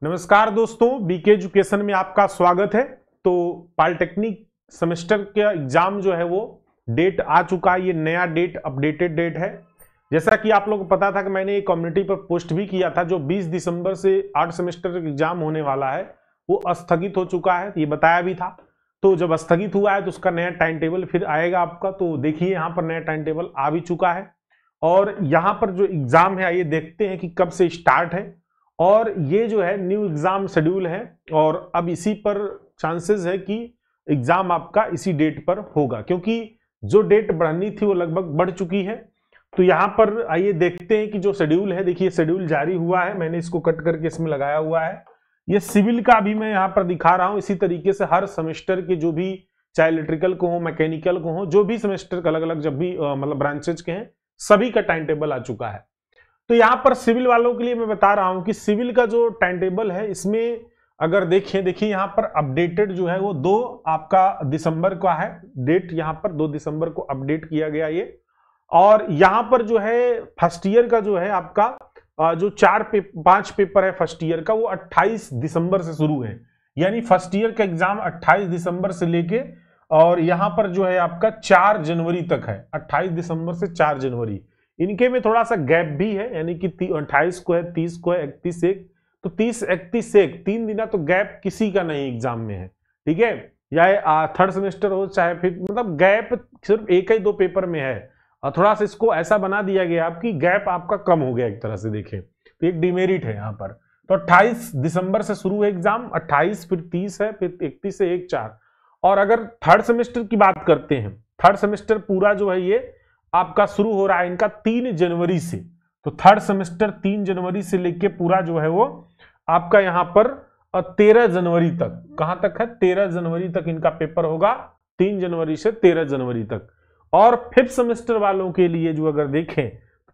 नमस्कार दोस्तों, BK education में आपका स्वागत है। तो पॉलिटेक्निक सेमेस्टर का एग्जाम जो है वो डेट आ चुका है। ये नया डेट, अपडेटेड डेट है। जैसा कि आप लोगों को पता था कि मैंने एक कम्युनिटी पर पोस्ट भी किया था, जो 20 दिसंबर से 8 सेमेस्टर का एग्जाम होने वाला है वो स्थगित हो चुका है, ये बताया भी था। तो जब स्थगित हुआ है तो उसका नया टाइम टेबल फिर आएगा आपका। तो देखिए यहाँ पर नया टाइम टेबल आ भी चुका है और यहाँ पर जो एग्जाम है आइए देखते हैं कि कब से स्टार्ट है। और ये जो है न्यू एग्जाम शेड्यूल है और अब इसी पर चांसेस है कि एग्जाम आपका इसी डेट पर होगा, क्योंकि जो डेट बढ़नी थी वो लगभग बढ़ चुकी है। तो यहाँ पर आइए देखते हैं कि जो शेड्यूल है, देखिए शेड्यूल जारी हुआ है, मैंने इसको कट करके इसमें लगाया हुआ है। ये सिविल का भी मैं यहाँ पर दिखा रहा हूँ। इसी तरीके से हर सेमेस्टर के जो भी, चाहे इलेक्ट्रिकल को हो, मैकेनिकल को हो, जो भी सेमेस्टर का अलग अलग जब भी मतलब ब्रांचेज के हैं, सभी का टाइम टेबल आ चुका है। तो यहाँ पर सिविल वालों के लिए मैं बता रहा हूं कि सिविल का जो टाइम टेबल है इसमें अगर देखिए यहाँ पर अपडेटेड जो है वो 2 आपका दिसंबर का है डेट। यहाँ पर 2 दिसंबर को अपडेट किया गया ये। और यहाँ पर जो है फर्स्ट ईयर का जो है आपका जो 5 पेपर है फर्स्ट ईयर का, वो 28 दिसंबर से शुरू है। यानी फर्स्ट ईयर का एग्जाम 28 दिसंबर से लेके और यहाँ पर जो है आपका 4 जनवरी तक है। 28 दिसंबर से 4 जनवरी, इनके में थोड़ा सा गैप भी है, यानी कि 28 को है, 30 को है, 31 से 1। तो 30, 31 से 1 3 दिन तो गैप किसी का नहीं एग्जाम में है, ठीक है। या थर्ड सेमेस्टर हो चाहे फिर, मतलब गैप सिर्फ एक ही 2 पेपर में है। और थोड़ा सा इसको ऐसा बना दिया गया आपकी गैप आपका कम हो गया एक तरह से देखें तो एक डिमेरिट है यहाँ पर। तो 28 दिसंबर से शुरू है एग्जाम, 28 फिर 30 है, फिर 31 से 1 4। और अगर थर्ड सेमेस्टर की बात करते हैं, थर्ड सेमेस्टर पूरा जो है ये आपका शुरू हो रहा है इनका 3 जनवरी से। तो थर्ड सेमेस्टर 3 जनवरी से लेके पूरा जो है वो आपका यहाँ पर 13 जनवरी तक, कहां तक है, 13 जनवरी तक इनका पेपर होगा, 3 जनवरी से 13 जनवरी तक। और फिफ्थ सेमेस्टर वालों के लिए जो अगर देखें,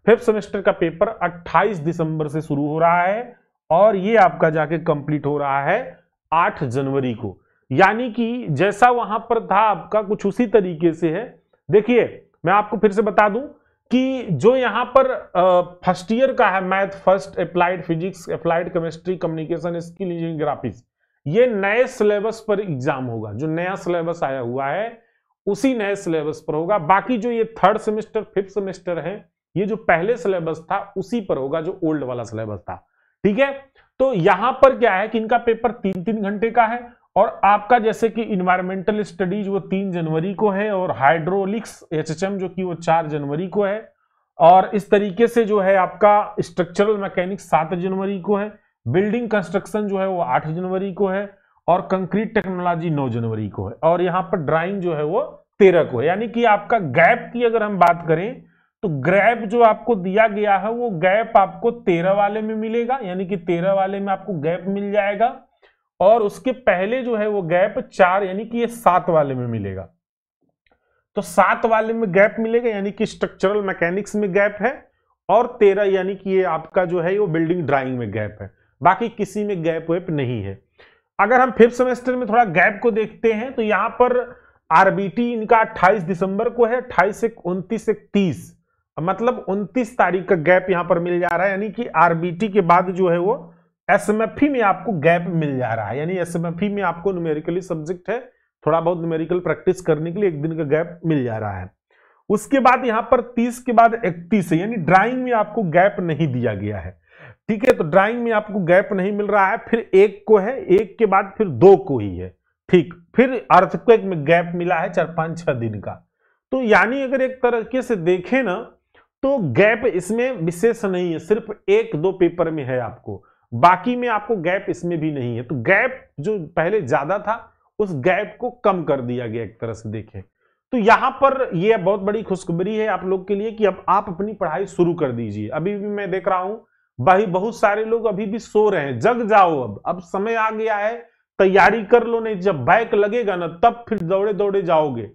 फिफ्थ सेमेस्टर का पेपर 28 दिसंबर से शुरू हो रहा है और ये आपका जाके कंप्लीट हो रहा है 8 जनवरी को। यानी कि जैसा वहां पर था आपका कुछ उसी तरीके से है। देखिए मैं आपको फिर से बता दूं कि जो यहां पर फर्स्ट ईयर का है, math first, applied physics, applied chemistry, communication skill, engineering, graphics, ये नए सिलेबस पर एग्जाम होगा। जो नया सिलेबस आया हुआ है उसी नए सिलेबस पर होगा। बाकी जो ये थर्ड सेमेस्टर फिफ्थ सेमेस्टर है, ये जो पहले सिलेबस था उसी पर होगा, जो ओल्ड वाला सिलेबस था, ठीक है। तो यहां पर क्या है कि इनका पेपर 3-3 घंटे का है। और आपका जैसे कि इन्वायरमेंटल स्टडीज वो 3 जनवरी को है, और हाइड्रोलिक्स एचएचएम जो कि वो 4 जनवरी को है। और इस तरीके से जो है आपका स्ट्रक्चरल मैकेनिक्स 7 जनवरी को है, बिल्डिंग कंस्ट्रक्शन जो है वो 8 जनवरी को है, और कंक्रीट टेक्नोलॉजी 9 जनवरी को है, और यहाँ पर ड्राइंग जो है वो 13 को है। यानी कि आपका गैप की अगर हम बात करें तो गैप जो आपको दिया गया है वो गैप आपको 13 वाले में मिलेगा, यानी कि 13 वाले में आपको गैप मिल जाएगा। और उसके पहले जो है वो गैप 4, यानी कि ये 7 वाले में मिलेगा। तो 7 वाले में गैप मिलेगा, यानी कि स्ट्रक्चरल मैकेनिक्स में गैप है, और 13 यानी कि ये आपका जो है वो बिल्डिंग ड्राइंग में गैप है। बाकी किसी में गैप वेप नहीं है। अगर हम फिफ्थ सेमेस्टर में थोड़ा गैप को देखते हैं तो यहां पर आरबीटी इनका 28 दिसंबर को है, 28 से 29 से 30, मतलब 29 तारीख का गैप यहां पर मिल जा रहा है। यानी कि आरबीटी के बाद जो है वो एसएमएफई में आपको गैप मिल जा रहा है। यानी एसएमएफई में आपको न्यूमेरिकली सब्जेक्ट है, थोड़ा बहुत न्यूमेरिकल प्रैक्टिस करने के लिए 1 दिन का गैप मिल जा रहा है। उसके बाद यहां पर 30 के बाद 31 है, यानी ड्राइंग में आपको गैप नहीं दिया गया है, ठीक है। तो ड्राइंग में आपको गैप नहीं मिल रहा है। फिर 1 को है, 1 के बाद फिर 2 को ही है, ठीक। फिर अर्थक्वेक में गैप मिला है 4-5-6 दिन का। तो यानी अगर एक तरीके से देखें ना तो गैप इसमें विशेष नहीं है, सिर्फ 1-2 पेपर में है आपको, बाकी में आपको गैप इसमें भी नहीं है। तो गैप जो पहले ज्यादा था उस गैप को कम कर दिया गया एक तरह से देखें तो। यहां पर यह बहुत बड़ी खुशखबरी है आप लोग के लिए कि अब आप अपनी पढ़ाई शुरू कर दीजिए। अभी भी मैं देख रहा हूं भाई बहुत सारे लोग अभी भी सो रहे हैं। जग जाओ, अब समय आ गया है, तैयारी कर लो, नहीं जब बैक लगेगा ना तब फिर दौड़े दौड़े जाओगे।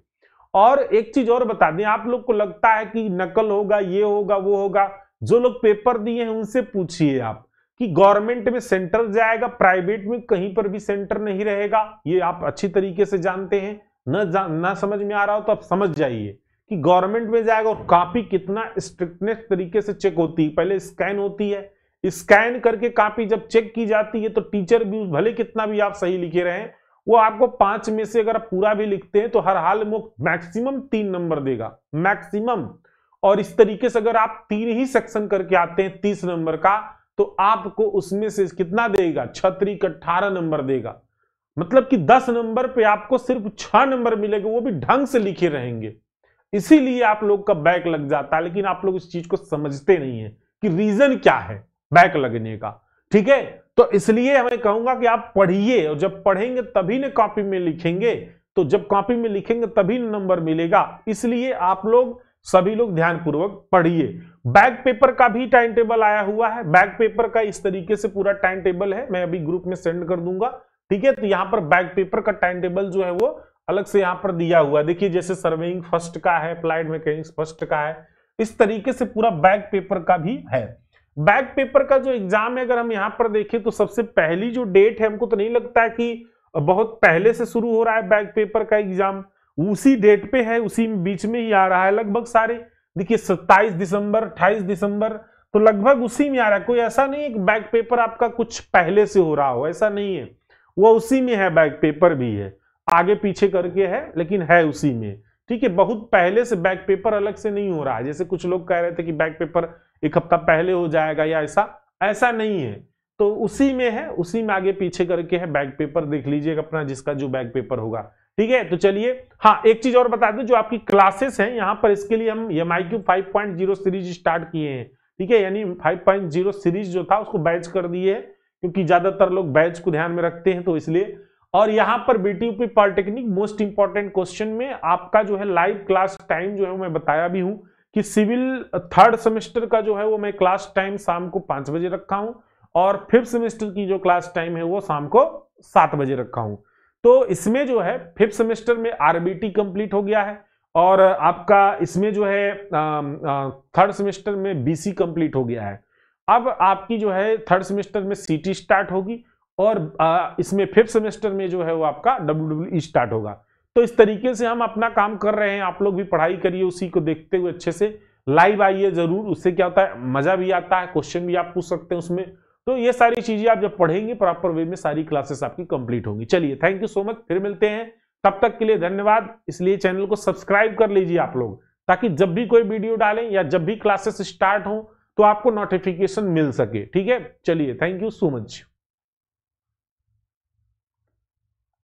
और एक चीज और बता दें, आप लोग को लगता है कि नकल होगा, ये होगा, वो होगा, जो लोग पेपर दिए हैं उनसे पूछिए आप कि गवर्नमेंट में सेंटर जाएगा, प्राइवेट में कहीं पर भी सेंटर नहीं रहेगा। ये आप अच्छी तरीके से जानते हैं। ना समझ में आ रहा हो तो आप समझ जाइए कि गवर्नमेंट में जाएगा और कॉपी कितना स्ट्रिक्टनेस तरीके से चेक होती है। पहले स्कैन होती है, स्कैन करके कॉपी जब चेक की जाती है तो टीचर भी भले कितना भी आप सही लिखे रहे हैं, वो आपको 5 में से अगर पूरा भी लिखते हैं तो हर हाल में मैक्सिमम 3 नंबर देगा, मैक्सिमम। और इस तरीके से अगर आप 3 ही सेक्शन करके आते हैं 30 नंबर का, तो आपको उसमें से कितना देगा, 6 18 नंबर देगा। मतलब कि 10 नंबर पे आपको सिर्फ 6 नंबर मिलेगा, वो भी ढंग से लिखे रहेंगे। इसीलिए आप लोग का बैक लग जाता है, लेकिन आप लोग इस चीज को समझते नहीं है कि रीजन क्या है बैक लगने का। ठीक है, तो इसलिए मैं कहूंगा कि आप पढ़िए, और जब पढ़ेंगे तभी ना कॉपी में लिखेंगे, तो जब कॉपी में लिखेंगे तभी नंबर मिलेगा। इसलिए आप लोग सभी लोग ध्यानपूर्वक पढ़िए। बैक पेपर का भी टाइम टेबल आया हुआ है, बैक पेपर का इस तरीके से पूरा टाइम टेबल है, मैं अभी ग्रुप में सेंड कर दूंगा। ठीक है, तो यहाँ पर बैक पेपर का टाइम टेबल जो है वो अलग से यहाँ पर दिया हुआ है। देखिए जैसे सर्वेइंग फर्स्ट का है, अप्लाइड मैकेनिक्स फर्स्ट का है, इस तरीके से पूरा बैक पेपर का भी है। बैक पेपर का जो एग्जाम है अगर हम यहाँ पर देखें तो सबसे पहली जो डेट है, हमको तो नहीं लगता है कि बहुत पहले से शुरू हो रहा है बैक पेपर का एग्जाम, उसी डेट पे है, उसी बीच में ही आ रहा है लगभग सारे। देखिए 27 दिसंबर 28 दिसंबर, तो लगभग उसी में आ रहा है। कोई ऐसा नहीं है कि बैक पेपर आपका कुछ पहले से हो रहा हो, ऐसा नहीं है, वो उसी में है। बैक पेपर भी है, आगे पीछे करके है, लेकिन है उसी में। ठीक है, बहुत पहले से बैक पेपर अलग से नहीं हो रहा है, जैसे कुछ लोग कह रहे थे कि बैक पेपर 1 हफ्ता पहले हो जाएगा या ऐसा नहीं है। तो उसी में है, उसी में आगे पीछे करके है बैक पेपर, देख लीजिएगा अपना जिसका जो बैक पेपर होगा। ठीक है, तो चलिए हाँ एक चीज और बता दूं, जो आपकी क्लासेस हैं यहाँ पर, इसके लिए हम MIQ 5.0 सीरीज स्टार्ट किए हैं। ठीक है, यानी 5.0 सीरीज जो था उसको बैच कर दिए है, क्योंकि ज्यादातर लोग बैच को ध्यान में रखते हैं तो इसलिए। और यहाँ पर BTUP polytechnic most important question में आपका जो है लाइव क्लास टाइम जो है मैं बताया भी हूँ कि सिविल 3rd सेमेस्टर का जो है वो मैं क्लास टाइम शाम को 5 बजे रखा हूँ, और 5th सेमेस्टर की जो क्लास टाइम है वो शाम को 7 बजे रखा हूँ। तो इसमें जो है 5th सेमेस्टर में RBT कंप्लीट हो गया है, और आपका इसमें जो है 3rd सेमेस्टर में BC कंप्लीट हो गया है। अब आपकी जो है 3rd सेमेस्टर में CT स्टार्ट होगी, और इसमें 5th सेमेस्टर में जो है वो आपका WWE स्टार्ट होगा। तो इस तरीके से हम अपना काम कर रहे हैं, आप लोग भी पढ़ाई करिए, उसी को देखते हुए अच्छे से लाइव आइए जरूर। उससे क्या होता है, मजा भी आता है, क्वेश्चन भी आप पूछ सकते हैं उसमें। तो ये सारी चीजें आप जब पढ़ेंगे प्रॉपर वे में, सारी क्लासेस आपकी कंप्लीट होंगी। चलिए थैंक यू सो मच, फिर मिलते हैं, तब तक के लिए धन्यवाद। इसलिए चैनल को सब्सक्राइब कर लीजिए आप लोग, ताकि जब भी कोई वीडियो डालें या जब भी क्लासेस स्टार्ट हो तो आपको नोटिफिकेशन मिल सके। ठीक है, चलिए थैंक यू सो मच।